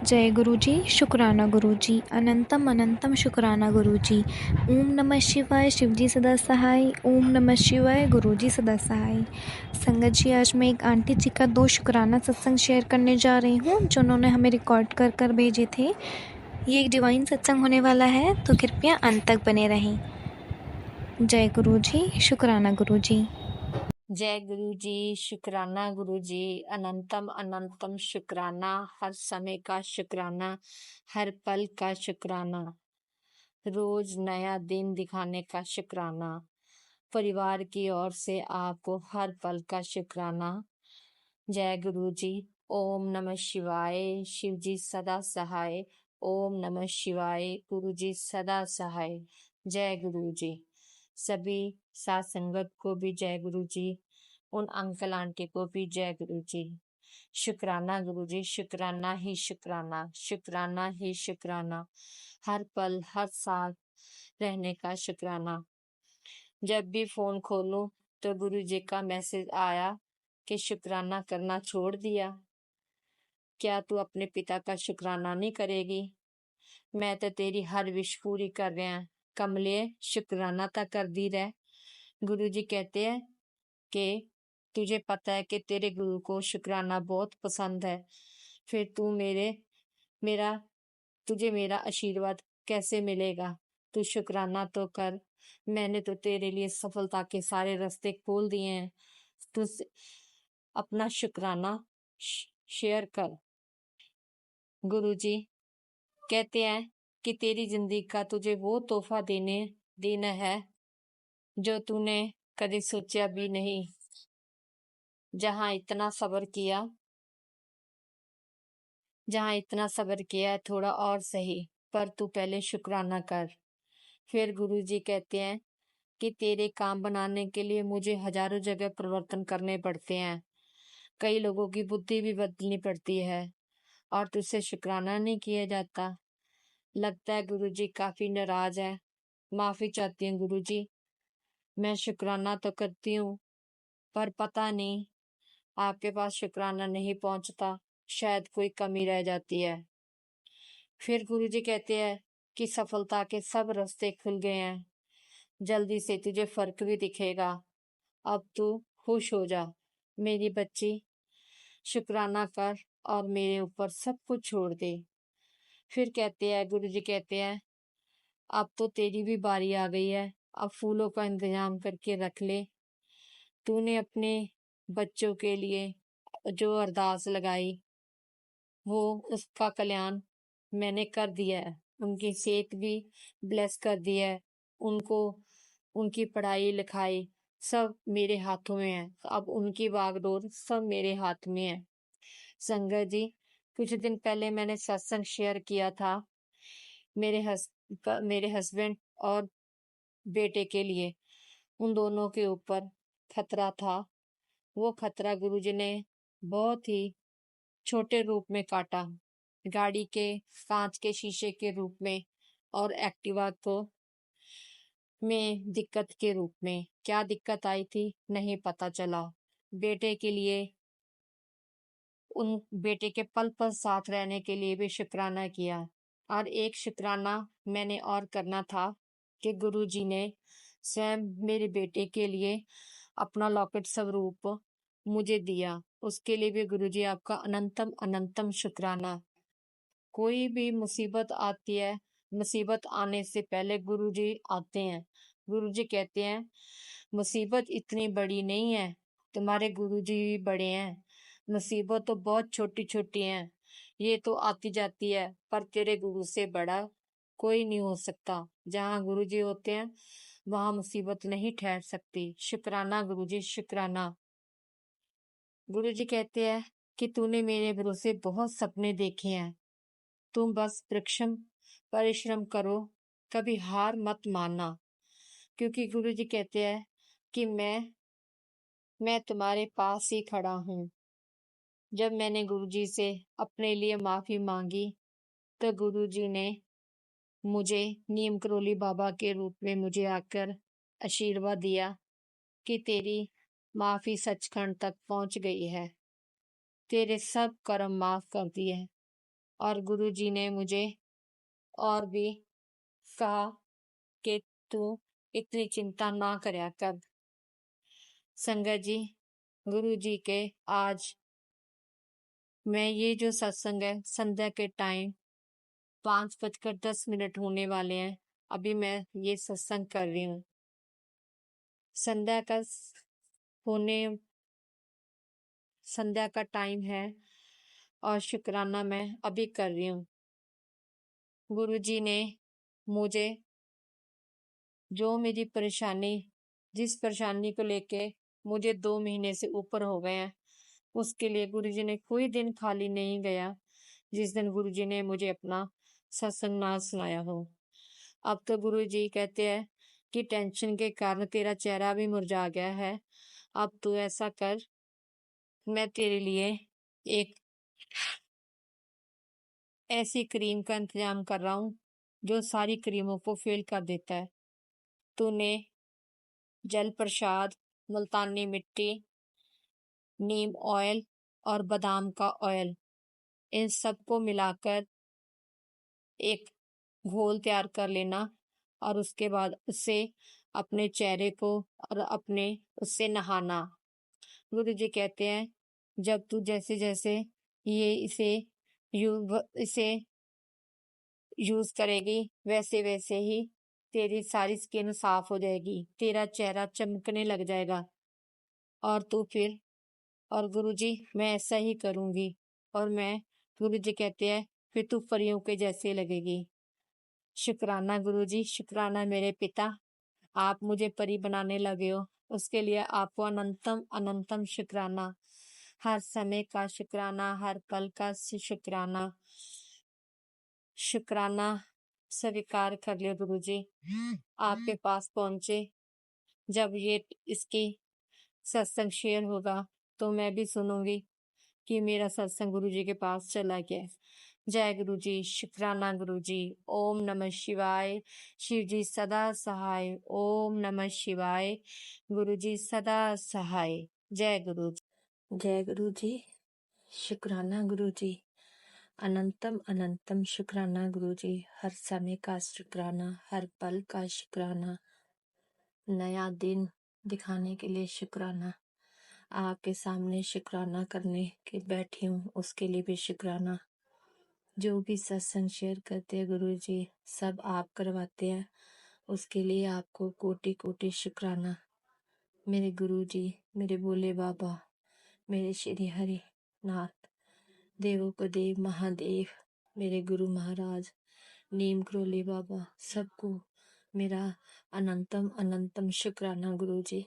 जय गुरुजी, शुक्राना गुरुजी, अनंतम अनंतम शुक्राना गुरुजी। ओम नमः शिवाय, शिवजी सदा सहाय। ओम नमः शिवाय, गुरुजी सदा सहाय। संगत जी, आज मैं एक आंटी जी का 2 शुक्राना सत्संग शेयर करने जा रही हूँ जो उन्होंने हमें रिकॉर्ड कर कर भेजे थे। ये एक डिवाइन सत्संग होने वाला है, तो कृपया अंत तक बने रहें। जय गुरुजी, शुक्राना गुरुजी। जय गुरु जी, शुक्राना गुरु जी, अनंतम अनंतम शुक्राना, हर समय का शुक्राना, हर पल का शुक्राना, रोज नया दिन दिखाने का शुक्राना, परिवार की ओर से आपको हर पल का शुक्राना। जय गुरु जी। ओम नमः शिवाय, शिव जी सदा सहाय। ओम नमः शिवाय, गुरु जी सदा सहाय। जय गुरु जी। सभी साथ संगत को भी जय गुरु जी, उन अंकल आंटी को भी जय गुरु जी। शुक्राना गुरु जी, शुक्राना ही शुक्राना, शुक्राना ही शुक्राना, हर पल हर साथ रहने का शुक्राना। जब भी फोन खोलूं तो गुरु जी का मैसेज आया कि शुक्राना करना छोड़ दिया, क्या तू अपने पिता का शुक्राना नहीं करेगी? मैं तो तेरी हर विश पूरी कर रहा हैं, कमले शुक्राना तक कर दी रह। गुरु जी कहते हैं कि तुझे पता है कि तेरे गुरु को शुक्राना बहुत पसंद है, फिर तू मेरा तुझे मेरा आशीर्वाद कैसे मिलेगा? तू शुक्राना तो कर। मैंने तो तेरे लिए सफलता के सारे रास्ते खोल दिए हैं। तू अपना शुक्राना शेयर कर। गुरु जी कहते हैं कि तेरी जिंदगी का तुझे वो तोहफा देना है जो तूने कभी सोचा भी नहीं। जहां इतना सब्र किया है, थोड़ा और सही, पर तू पहले शुक्राना कर। फिर गुरु जी कहते हैं कि तेरे काम बनाने के लिए मुझे हजारों जगह परिवर्तन करने पड़ते हैं, कई लोगों की बुद्धि भी बदलनी पड़ती है, और तुझसे शुक्राना नहीं किया जाता। लगता है गुरु जी काफी नाराज है। माफी चाहती हूँ गुरु जी। मैं शुक्राना तो करती हूँ, पर पता नहीं आपके पास शुक्राना नहीं पहुंचता, शायद कोई कमी रह जाती है। फिर गुरु जी कहते हैं कि सफलता के सब रास्ते खुल गए हैं, जल्दी से तुझे फर्क भी दिखेगा। अब तू खुश हो जा मेरी बच्ची, शुक्राना कर और मेरे ऊपर सब कुछ छोड़ दे। फिर कहते हैं गुरु जी कहते हैं अब तो तेरी भी बारी आ गई है, अब फूलों का इंतजाम करके रख ले। तूने अपने बच्चों के लिए जो अरदास लगाई वो उसका कल्याण मैंने कर दिया है, उनकी सेहत भी ब्लेस कर दिया है, उनको उनकी पढ़ाई लिखाई सब मेरे हाथों में है। अब उनकी बागडोर सब मेरे हाथ में है। संगत जी, कुछ दिन पहले मैंने सत्संग शेयर किया था मेरे हस्बैंड और बेटे के लिए। उन दोनों के ऊपर खतरा था। वो खतरा गुरुजी ने बहुत ही छोटे रूप में काटा, गाड़ी के कांच के शीशे के रूप में, और एक्टिवा को में दिक्कत के रूप में। क्या दिक्कत आई थी नहीं पता चला। बेटे के लिए, उन बेटे के पल पल साथ रहने के लिए भी शुक्राना किया। और एक शुक्राना मैंने और करना था कि गुरुजी ने स्वयं मेरे बेटे के लिए अपना लॉकेट स्वरूप मुझे दिया। उसके लिए भी गुरुजी आपका अनंतम अनंतम शुक्राना। कोई भी मुसीबत आती है, मुसीबत आने से पहले गुरुजी आते हैं। गुरुजी कहते हैं मुसीबत इतनी बड़ी नहीं है, तुम्हारे गुरुजी भी बड़े हैं। मुसीबत तो बहुत छोटी छोटी हैं, ये तो आती जाती है, पर तेरे गुरु से बड़ा कोई नहीं हो सकता। जहाँ गुरुजी होते हैं वहां मुसीबत नहीं ठहर सकती। शुक्राना गुरुजी, शुक्राना। गुरुजी कहते हैं कि तूने मेरे भरोसे बहुत सपने देखे हैं, तुम बस परिश्रम करो, कभी हार मत मानना। क्योंकि गुरुजी कहते हैं कि मैं तुम्हारे पास ही खड़ा हूँ। जब मैंने गुरुजी से अपने लिए माफी मांगी तो गुरुजी ने मुझे नीम करोली बाबा के रूप में मुझे आकर आशीर्वाद दिया कि तेरी माफी सचखंड तक पहुंच गई है, तेरे सब कर्म माफ कर दिए। और गुरुजी ने मुझे और भी कहा कि तू इतनी चिंता ना करया कर। संगत जी, गुरुजी के आज मैं ये जो सत्संग है संध्या के टाइम 5:10 होने वाले हैं। अभी मैं ये सत्संग कर रही हूँ। संध्या का होने संध्या का टाइम है और शुक्राना मैं अभी कर रही हूँ। गुरुजी ने मुझे जो मेरी परेशानी, जिस परेशानी को लेके मुझे 2 महीने से ऊपर हो गए हैं, उसके लिए गुरुजी ने कोई दिन खाली नहीं गया जिस दिन गुरुजी ने मुझे अपना सत्संग ना सुनाया हो। अब तो गुरुजी कहते हैं कि टेंशन के कारण तेरा चेहरा भी मुरझा गया है। अब तू ऐसा कर, मैं तेरे लिए एक ऐसी क्रीम का इंतजाम कर रहा हूँ जो सारी क्रीमों को फेल कर देता है। तूने जल प्रसाद, मुल्तानी मिट्टी, नीम ऑयल और बादाम का ऑयल, इन सबको मिलाकर एक घोल तैयार कर लेना और उसके बाद उससे अपने चेहरे को और अपने उससे नहाना। गुरु जी कहते हैं जब तू जैसे जैसे ये इसे यूज करेगी वैसे वैसे ही तेरी सारी स्किन साफ हो जाएगी, तेरा चेहरा चमकने लग जाएगा और तू फिर और गुरुजी मैं ऐसा ही करूंगी। और मैं गुरुजी कहते हैं फिर तू परियों के जैसे लगेगी। शुक्राना गुरुजी, शुक्राना मेरे पिता, आप मुझे परी बनाने लगे हो, उसके लिए आपको अनंतम अनंतम शुक्राना। हर समय का शुक्राना, हर पल का शुक्राना। शुक्राना स्वीकार कर लियो गुरुजी। आपके पास पहुंचे जब ये इसकी सत्संग शेयर होगा तो मैं भी सुनूंगी कि मेरा सत्संग गुरु जी के पास चला गया है। जय गुरु जी, शुक्राना गुरु जी। ओम नमः शिवाय। शिव जी सदा सहाय। ओम नमः शिवाय। गुरु जी सदा सहाय। जय गुरु जी। जय गुरु जी, शुक्राना गुरु जी। अनंतम अनंतम शुक्राना गुरु जी। हर समय का शुक्राना, हर पल का शुक्राना, नया दिन दिखाने के लिए शुक्राना, आपके सामने शुक्राना करने के बैठी हूँ उसके लिए भी शुक्राना। जो भी सत्संग शेयर करते हैं गुरु जी सब आप करवाते हैं, उसके लिए आपको कोटि कोटि शुक्राना। मेरे गुरु जी, मेरे भोले बाबा, मेरे श्री हरि नाथ, देवों को देव महादेव, मेरे गुरु महाराज, नीम करोली बाबा, सबको मेरा अनंतम अनंतम शुक्राना गुरु जी।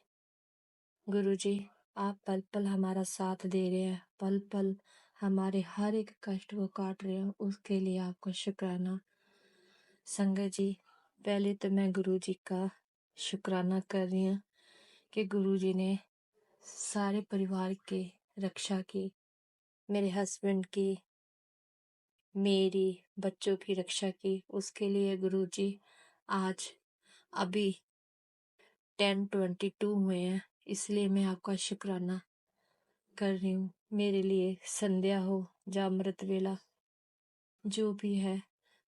गुरु जी आप पल पल हमारा साथ दे रहे हैं, पल पल हमारे हर एक कष्ट को काट रहे हो, उसके लिए आपको शुक्राना। संगत जी पहले तो मैं गुरु जी का शुक्राना कर रही हूँ कि गुरु जी ने सारे परिवार के रक्षा की, मेरे हस्बैंड की, मेरी बच्चों की रक्षा की। उसके लिए गुरु जी आज अभी 10:22 हुए हैं, इसलिए मैं आपका शुक्राना कर रही हूँ। मेरे लिए संध्या हो या अमृत वेला जो भी है,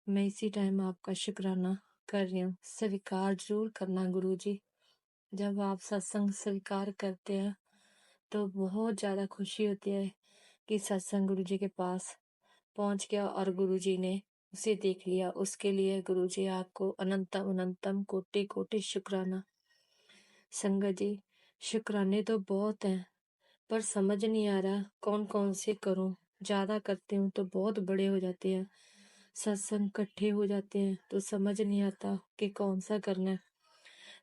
मैं इसी टाइम आपका शुक्राना कर रही हूँ। स्वीकार जरूर करना गुरु जी। जब आप सत्संग स्वीकार करते हैं तो बहुत ज़्यादा खुशी होती है कि सत्संग गुरु जी के पास पहुंच गया और गुरु जी ने उसे देख लिया। उसके लिए गुरु जी आपको अनंतम अनंतम कोटि कोटि शुक्राना। संगत जी शुक्राने तो बहुत हैं पर समझ नहीं आ रहा कौन कौन से करूं। ज्यादा करती हूँ तो बहुत बड़े हो जाते हैं, सत्संग इकट्ठे हो जाते हैं तो समझ नहीं आता कि कौन सा करना है।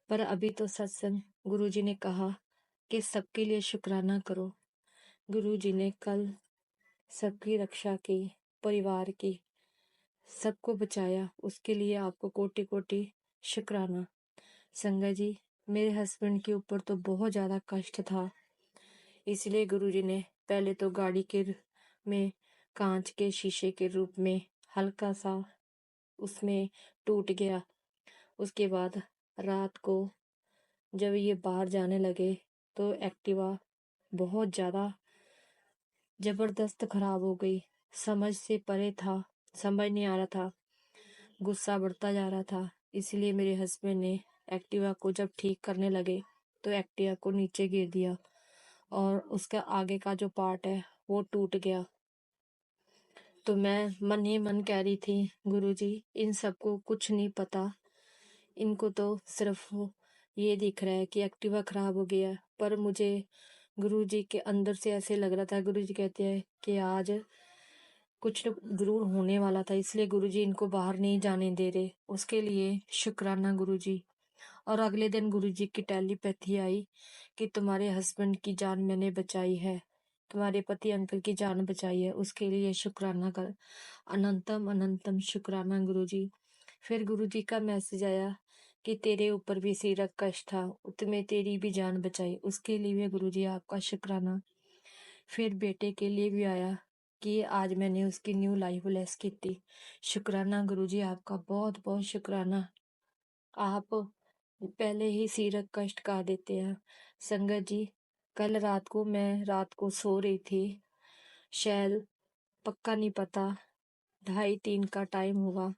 पर अभी तो सत्संग गुरुजी ने कहा कि सबके लिए शुक्राना करो। गुरुजी ने कल सबकी रक्षा की, परिवार की, सबको बचाया, उसके लिए आपको कोटि कोटि शुक्राना। संगत जी मेरे हस्बैंड के ऊपर तो बहुत ज्यादा कष्ट था, इसलिए गुरुजी ने पहले तो गाड़ी के में कांच के शीशे के रूप में हल्का सा उसमें टूट गया। उसके बाद रात को जब ये बाहर जाने लगे तो एक्टिवा बहुत ज़्यादा जबरदस्त खराब हो गई, समझ से परे था। समझ नहीं आ रहा था, गुस्सा बढ़ता जा रहा था। इसलिए मेरे हस्बैंड ने एक्टिवा को जब ठीक करने लगे तो एक्टिवा को नीचे गिर दिया और उसका आगे का जो पार्ट है वो टूट गया। तो मैं मन ही मन कह रही थी, गुरुजी इन सबको कुछ नहीं पता, इनको तो सिर्फ ये दिख रहा है कि एक्टिवा खराब हो गया। पर मुझे गुरुजी के अंदर से ऐसे लग रहा था, गुरुजी कहते हैं कि आज कुछ जरूर होने वाला था, इसलिए गुरुजी इनको बाहर नहीं जाने दे रहे। उसके लिए शुक्राना गुरुजी। और अगले दिन गुरुजी की टेलीपैथी आई कि तुम्हारे हस्बैंड की जान मैंने बचाई है, तुम्हारे पति अंकल की जान बचाई है, उसके लिए शुक्राना कर, अनंतम अनंतम शुक्राना गुरुजी। फिर गुरुजी का मैसेज आया कि तेरे ऊपर भी सिरक कष्ट था, तुम्हें तेरी भी जान बचाई, उसके लिए गुरुजी आपका शुक्राना। फिर बेटे के लिए भी आया कि आज मैंने उसकी न्यू लाइफ ब्लेस की थी। शुक्राना गुरुजी आपका बहुत बहुत शुक्राना। आप पहले ही सिरक कष्ट का देते हैं। संगत जी, कल रात को सो रही थी, शायद पक्का नहीं पता 2:30-3 का टाइम होगा।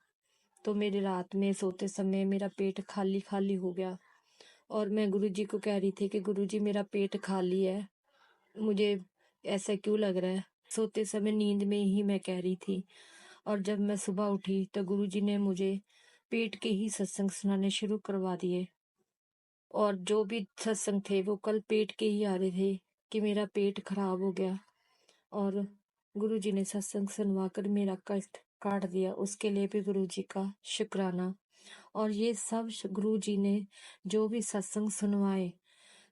तो मेरे रात में सोते समय मेरा पेट खाली खाली हो गया और मैं गुरुजी को कह रही थी कि गुरुजी मेरा पेट खाली है, मुझे ऐसा क्यों लग रहा है। सोते समय नींद में ही मैं कह रही थी। और जब मैं सुबह उठी तो गुरुजी ने मुझे पेट के ही सत्संग सुनाने शुरू करवा दिए। और जो भी सत्संग थे वो कल पेट के ही आ रहे थे कि मेरा पेट खराब हो गया। और गुरुजी ने सत्संग सुनवा कर मेरा कष्ट काट दिया, उसके लिए भी गुरुजी का शुक्राना। और ये सब गुरुजी ने जो भी सत्संग सुनवाए,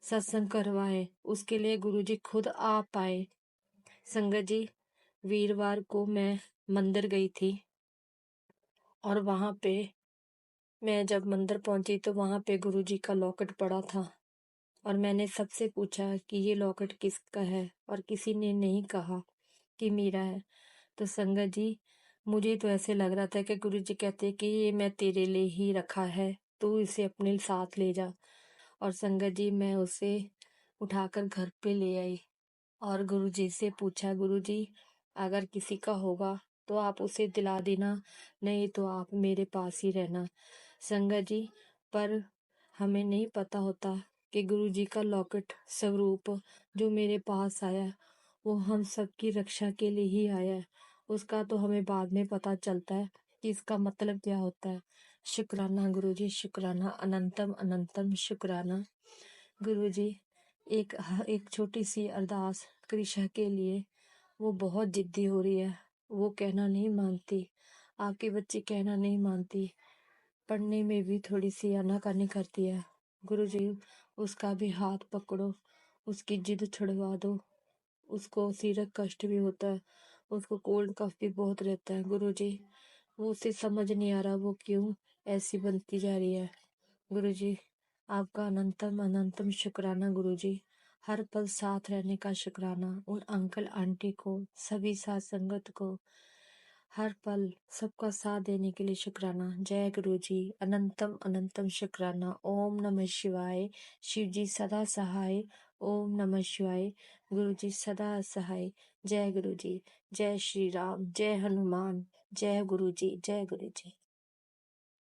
सत्संग करवाए, उसके लिए गुरुजी खुद आप आए। संगत जी, वीरवार को मैं मंदिर गई थी और वहां पे मैं जब मंदिर पहुंची तो वहां पे गुरुजी का लॉकेट पड़ा था और मैंने सबसे पूछा कि ये लॉकेट किसका है, और किसी ने नहीं कहा कि मेरा है। तो संगत जी, मुझे तो ऐसे लग रहा था कि गुरुजी कहते कि ये मैं तेरे लिए ही रखा है, तू इसे अपने साथ ले जा। और संगत जी, मैं उसे उठाकर घर पे ले आई और गुरुजी से पूछा, गुरुजी अगर किसी का होगा तो आप उसे दिला देना, नहीं तो आप मेरे पास ही रहना। संगत जी, पर हमें नहीं पता होता कि गुरुजी का लॉकेट स्वरूप जो मेरे पास आया वो हम सबकी रक्षा के लिए ही आया है। उसका तो हमें बाद में पता चलता है कि इसका मतलब क्या होता है। शुक्राना गुरुजी, शुक्राना, अनंतम अनंतम शुक्राना गुरुजी। एक छोटी सी अरदास कृषा के लिए, वो बहुत जिद्दी हो रही है, वो कहना नहीं मानती, आपकी बच्ची कहना नहीं मानती, पढ़ने में भी थोड़ी सी आनाकानी करती है। गुरुजी, उसका भी हाथ पकड़ो, उसकी जिद छुड़वा दो। उसको सिरक कष्ट भी होता है, उसको कोल्ड कफ भी बहुत रहता है। गुरुजी, वो उसे समझ नहीं आ रहा वो क्यों ऐसी बनती जा रही है। गुरुजी, आपका अनंतम अनंतम शुक्राना गुरुजी। हर पल साथ रहने का शुक्राना, उन अंकल आंटी को, सभी साथ संगत को हर पल सबका साथ देने के लिए शुक्राना। जय गुरु जी, अनंतम अनंतम शुक्राना। ओम नमः शिवाय। शिव जी सदा सहाय। ओम नमः शिवाय। गुरु जी सदा सहाय। जय गुरु जी, जय श्री राम, जय हनुमान, जय गुरु जी, जय गुरु जी।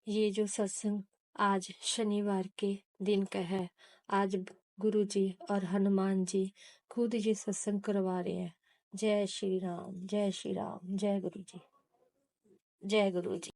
ये जो सत्संग आज शनिवार के दिन का है, आज गुरु जी और हनुमान जी खुद ये सत्संग करवा रहे हैं। जय श्री राम, जय श्री राम, जय गुरु जी, जय गुरु जी।